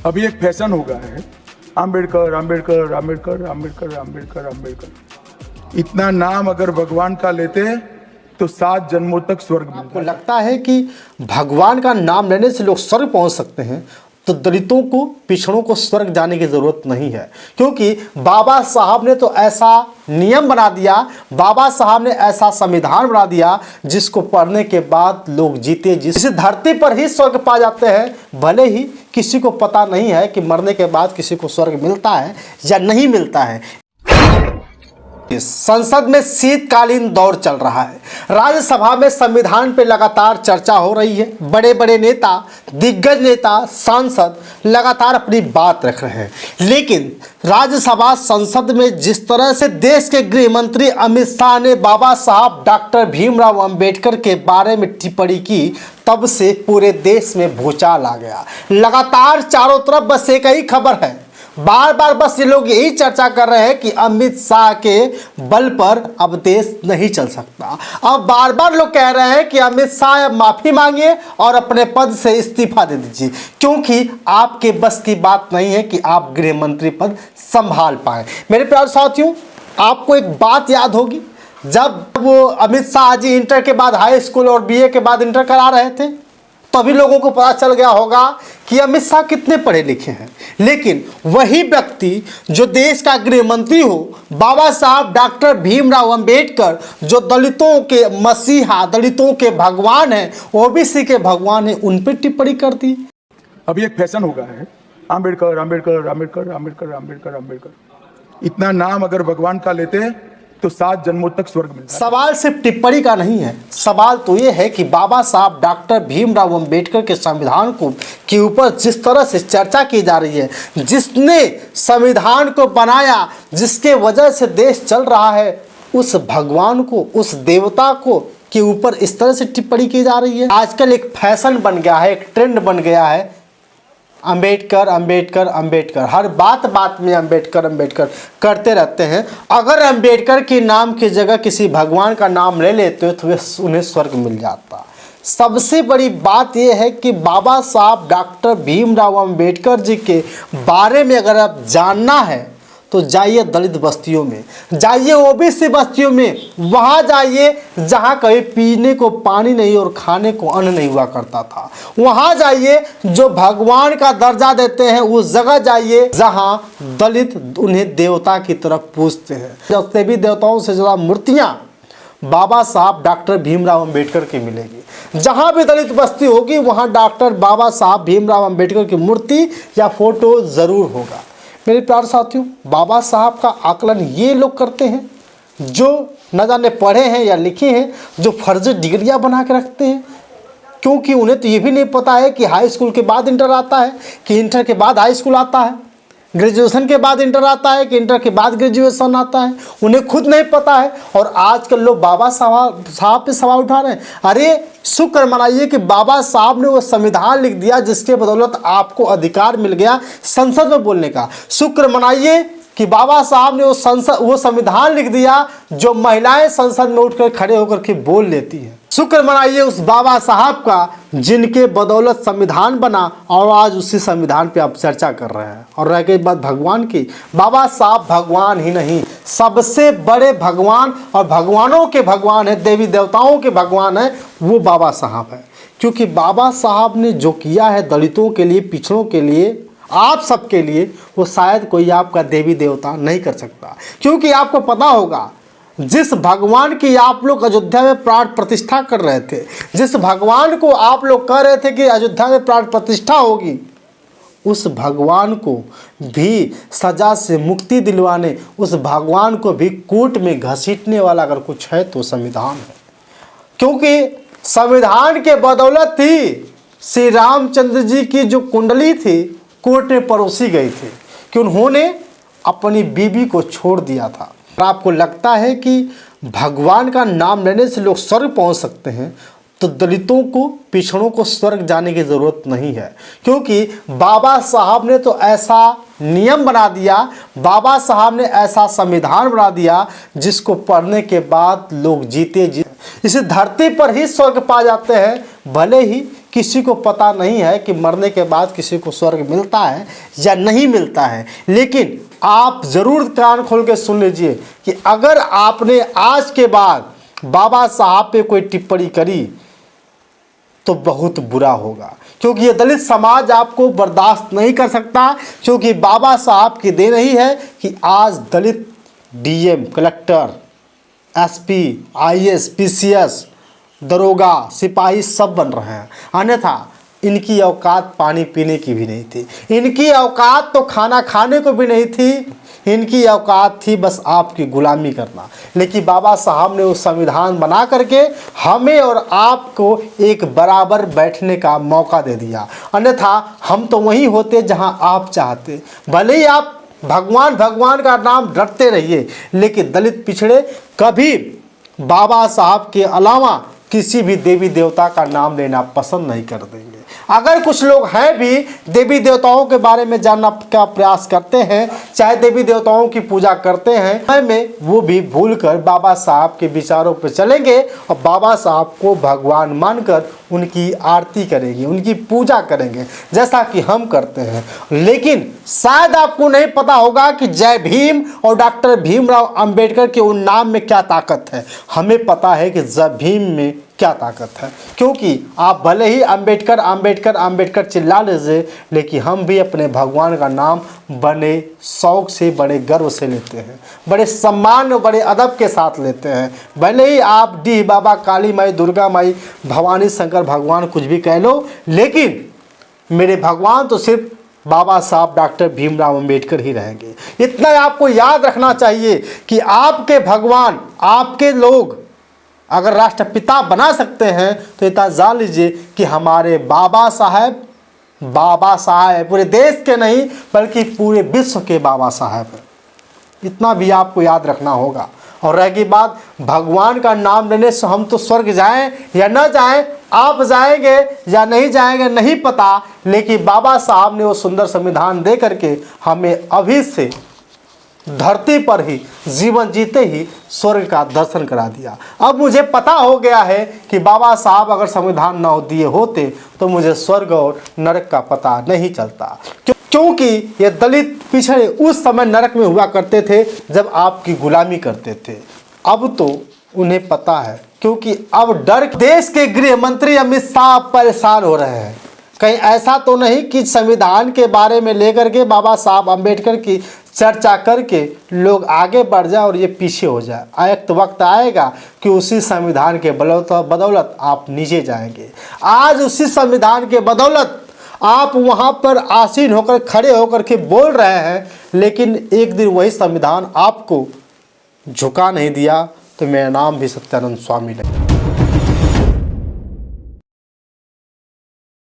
अभी एक फैशन हो गया है, आम्बेडकर आम्बेडकर आम्बेडकर आम्बेडकर आम्बेडकर आम्बेडकर। इतना नाम अगर भगवान का लेते तो 7 जन्मों तक स्वर्ग मिलता। आपको लगता है कि भगवान का नाम लेने से लोग स्वर्ग पहुंच सकते हैं, तो दलितों को, पिछड़ों को स्वर्ग जाने की जरूरत नहीं है, क्योंकि बाबा साहब ने तो ऐसा नियम बना दिया, बाबा साहब ने ऐसा संविधान बना दिया जिसको पढ़ने के बाद लोग जीते जी इस धरती पर ही स्वर्ग पा जाते हैं। भले ही किसी को पता नहीं है कि मरने के बाद किसी को स्वर्ग मिलता है या नहीं मिलता है। संसद में शीतकालीन दौर चल रहा है। राज्यसभा में संविधान पे लगातार चर्चा हो रही है। बड़े बड़े नेता, दिग्गज नेता, सांसद लगातार अपनी बात रख रहे हैं, लेकिन राज्यसभा संसद में जिस तरह से देश के गृह मंत्री अमित शाह ने बाबा साहब डॉक्टर भीमराव अंबेडकर के बारे में टिप्पणी की, तब से पूरे देश में भूचाल आ गया। लगातार चारों तरफ बस एक ही खबर है, बार बार बस ये लोग यही चर्चा कर रहे हैं कि अमित शाह के बल पर अब देश नहीं चल सकता। अब बार बार लोग कह रहे हैं कि अमित शाह माफी मांगिए और अपने पद से इस्तीफा दे दीजिए, क्योंकि आपके बस की बात नहीं है कि आप गृह मंत्री पद संभाल पाए। मेरे प्यारे साथियों, आपको एक बात याद होगी, जब वो अमित शाह जी इंटर के बाद हाई स्कूल और बीए के बाद इंटर करा रहे थे, तभी लोगों को पता चल गया होगा कि अमित शाह कितने पढ़े लिखे हैं। लेकिन वही व्यक्ति जो देश का गृह मंत्री हो, बाबा साहब डॉक्टर भीमराव अंबेडकर, जो दलितों के मसीहा, दलितों के भगवान हैं, ओबीसी के भगवान हैं, उन पर टिप्पणी कर दी। अभी एक फैशन हो गया है, आम्बेडकर आम्बेडकर आम्बेडकर आम्बेडकर आम्बेडकर आम्बेडकर। इतना नाम अगर भगवान का लेते तो 7 जन्मों तक स्वर्ग मिलता। सवाल सिर्फ टिप्पणी का नहीं है, सवाल तो ये है कि बाबा साहब डॉक्टर भीमराव अंबेडकर के संविधान को के ऊपर जिस तरह से चर्चा की जा रही है, जिसने संविधान को बनाया, जिसके वजह से देश चल रहा है, उस भगवान को, उस देवता को के ऊपर इस तरह से टिप्पणी की जा रही है। आजकल एक फैशन बन गया है, एक ट्रेंड बन गया है, अंबेडकर अंबेडकर अंबेडकर, हर बात में अंबेडकर अंबेडकर करते रहते हैं। अगर अंबेडकर के नाम की जगह किसी भगवान का नाम ले लेते तो उन्हें स्वर्ग मिल जाता। सबसे बड़ी बात यह है कि बाबा साहब डॉक्टर भीमराव अंबेडकर जी के बारे में अगर आप जानना है तो जाइए दलित बस्तियों में, जाइए ओबीसी बस्तियों में, वहाँ जाइए जहाँ कहीं पीने को पानी नहीं और खाने को अन्न नहीं हुआ करता था। वहाँ जाइए जो भगवान का दर्जा देते हैं, उस जगह जाइए जहाँ दलित उन्हें देवता की तरफ पूजते हैं। जब भी देवताओं से ज़्यादा मूर्तियाँ बाबा साहब डॉक्टर भीमराव अंबेडकर की मिलेगी। जहाँ भी दलित बस्ती होगी वहाँ डॉक्टर बाबा साहब भीमराव अंबेडकर की मूर्ति या फोटो ज़रूर होगा। मेरे प्यारे साथियों, बाबा साहब का आकलन ये लोग करते हैं जो न जाने पढ़े हैं या लिखे हैं, जो फर्जी डिग्रियां बना के रखते हैं, क्योंकि उन्हें तो ये भी नहीं पता है कि हाई स्कूल के बाद इंटर आता है, कि इंटर के बाद हाई स्कूल आता है, ग्रेजुएशन के बाद इंटर आता है, कि इंटर के बाद ग्रेजुएशन आता है। उन्हें खुद नहीं पता है। और आजकल लोग बाबा साहब पे सवाल उठा रहे हैं। अरे शुक्र मनाइए कि बाबा साहब ने वो संविधान लिख दिया जिसके बदौलत आपको अधिकार मिल गया संसद में बोलने का। शुक्र मनाइए कि बाबा साहब ने वो संविधान लिख दिया जो महिलाएं संसद में उठकर खड़े होकर के बोल लेती हैं। शुक्र मनाइए उस बाबा साहब का जिनके बदौलत संविधान बना और आज उसी संविधान पे आप चर्चा कर रहे हैं। और रह गई बात भगवान की, बाबा साहब भगवान ही नहीं, सबसे बड़े भगवान और भगवानों के भगवान है, देवी देवताओं के भगवान है, वो बाबा साहब है। क्योंकि बाबा साहब ने जो किया है दलितों के लिए, पिछड़ों के लिए, आप सबके लिए, वो शायद कोई आपका देवी देवता नहीं कर सकता। क्योंकि आपको पता होगा जिस भगवान की आप लोग अयोध्या में प्राण प्रतिष्ठा कर रहे थे, जिस भगवान को आप लोग कह रहे थे कि अयोध्या में प्राण प्रतिष्ठा होगी, उस भगवान को भी सजा से मुक्ति दिलवाने, उस भगवान को भी कोर्ट में घसीटने वाला अगर कुछ है तो संविधान है। क्योंकि संविधान के बदौलत ही श्री रामचंद्र जी की जो कुंडली थी कोर्ट में परोसी गई थी कि उन्होंने अपनी बीबी को छोड़ दिया था। आपको लगता है कि भगवान का नाम लेने से लोग स्वर्ग पहुंच सकते हैं, तो दलितों को, पिछड़ों को स्वर्ग जाने की ज़रूरत नहीं है। क्योंकि बाबा साहब ने तो ऐसा नियम बना दिया, बाबा साहब ने ऐसा संविधान बना दिया जिसको पढ़ने के बाद लोग जीते जी इस धरती पर ही स्वर्ग पा जाते हैं। भले ही किसी को पता नहीं है कि मरने के बाद किसी को स्वर्ग मिलता है या नहीं मिलता है, लेकिन आप ज़रूर कान खोल के सुन लीजिए कि अगर आपने आज के बाद बाबा साहब पे कोई टिप्पणी करी तो बहुत बुरा होगा, क्योंकि ये दलित समाज आपको बर्दाश्त नहीं कर सकता। क्योंकि बाबा साहब की देन ही है कि आज दलित DM, collector, SP, IAS, PCS, दरोगा, सिपाही सब बन रहे हैं। अन्यथा इनकी औकात पानी पीने की भी नहीं थी, इनकी औकात तो खाना खाने को भी नहीं थी, इनकी औकात थी बस आपकी गुलामी करना। लेकिन बाबा साहब ने वो संविधान बना करके हमें और आपको एक बराबर बैठने का मौका दे दिया। अन्यथा हम तो वहीं होते जहां आप चाहते। भले ही आप भगवान भगवान का नाम रटते रहिए, लेकिन दलित पिछड़े कभी बाबा साहब के अलावा किसी भी देवी देवता का नाम लेना पसंद नहीं कर देंगे। अगर कुछ लोग हैं भी देवी देवताओं के बारे में जानना का प्रयास करते हैं, चाहे देवी देवताओं की पूजा करते हैं, में वो भी भूलकर बाबा साहब के विचारों पर चलेंगे और बाबा साहब को भगवान मानकर उनकी आरती करेंगे, उनकी पूजा करेंगे, जैसा कि हम करते हैं। लेकिन शायद आपको नहीं पता होगा कि जय भीम और डॉक्टर भीमराव अंबेडकर के उन नाम में क्या ताकत है। हमें पता है कि जय भीम में क्या ताकत है, क्योंकि आप भले ही अंबेडकर अंबेडकर अंबेडकर चिल्ला लीजिए, लेकिन हम भी अपने भगवान का नाम बड़े शौक से, बड़े गर्व से लेते हैं, बड़े सम्मान और बड़े अदब के साथ लेते हैं। भले ही आप डी बाबा, काली माई, दुर्गा माई, भवानी शंकर भगवान कुछ भी कह लो, लेकिन मेरे भगवान तो सिर्फ बाबा साहब डॉक्टर भीमराव अंबेडकर ही रहेंगे। इतना आपको याद रखना चाहिए कि आपके भगवान, आपके लोग अगर राष्ट्रपिता बना सकते हैं तो इतना जान लीजिए कि हमारे बाबा साहब पूरे देश के नहीं बल्कि पूरे विश्व के बाबा साहब हैं। इतना भी आपको याद रखना होगा। और रहेगी बात भगवान का नाम लेने से हम तो स्वर्ग जाएं या न जाएं, आप जाएंगे या नहीं जाएंगे नहीं पता, लेकिन बाबा साहब ने वो सुंदर संविधान दे करके हमें अभी से धरती पर ही जीवन जीते ही स्वर्ग का दर्शन करा दिया। अब मुझे पता हो गया है कि बाबा साहब अगर संविधान न दिए होते तो मुझे स्वर्ग और नरक का पता नहीं चलता, क्योंकि ये दलित पिछड़े उस समय नरक में हुआ करते थे जब आपकी गुलामी करते थे। अब तो उन्हें पता है, क्योंकि अब डर देश के गृह मंत्री अमित शाह परेशान हो रहे हैं। कहीं ऐसा तो नहीं कि संविधान के बारे में लेकर के बाबा साहब अंबेडकर की चर्चा करके लोग आगे बढ़ जाए और ये पीछे हो जाए। एक वक्त आएगा कि उसी संविधान के बदौलत आप नीचे जाएंगे। आज उसी संविधान के बदौलत आप वहाँ पर आसीन होकर खड़े होकर के बोल रहे हैं, लेकिन एक दिन वही संविधान आपको झुका नहीं दिया तो मेरा नाम भी सत्यानंद स्वामी लगे।